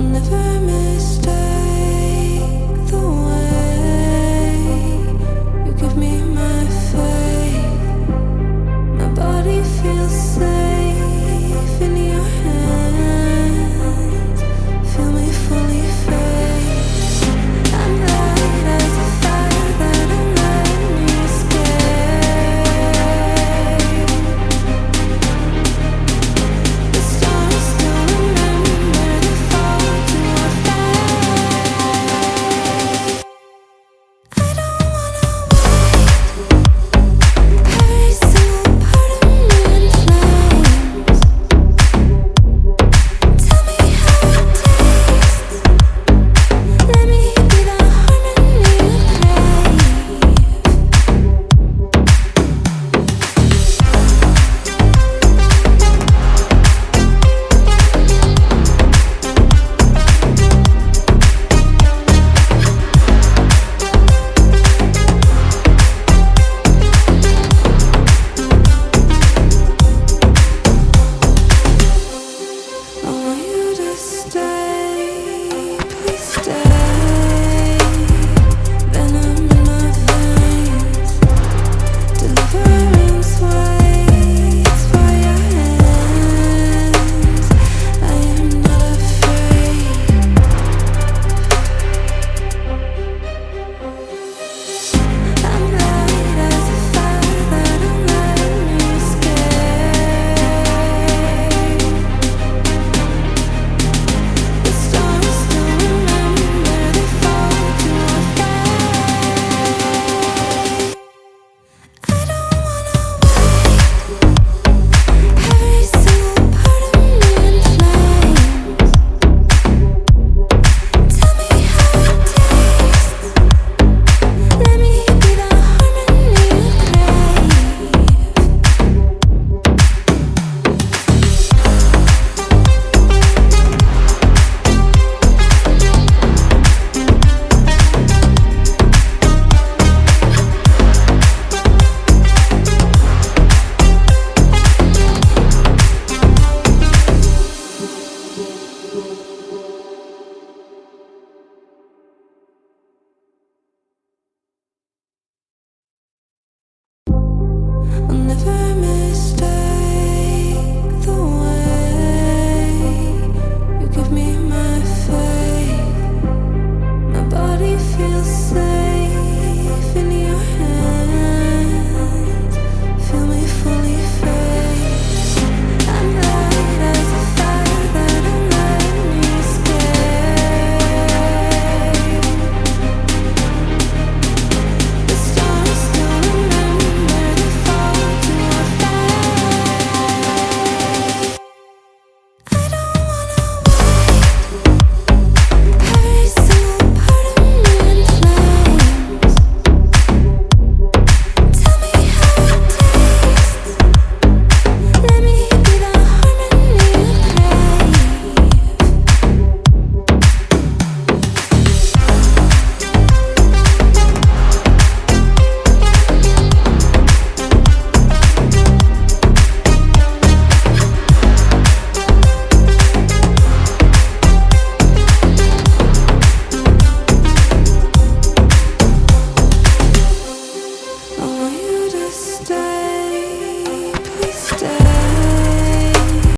never mistake the way you give me my faith. My body feels safe in your hands. Feel me fully fade. I'm light as a fire that I'm letting you escape. The stars still remember the fall to our fate. I don't wanna wait. Every single part of me in flames. Tell me how it tastes. Let me be the harmony you crave. I want you to stay, please stay. Venom in my veins, deliverance waits for your hands. I am not afraid. I'm light as a fire that I'm letting you escape. The stars still remember the fall to our fate. I don't wanna wait. Every single part of me in flames. Tell me how it tastes. Let me be the harmony you crave.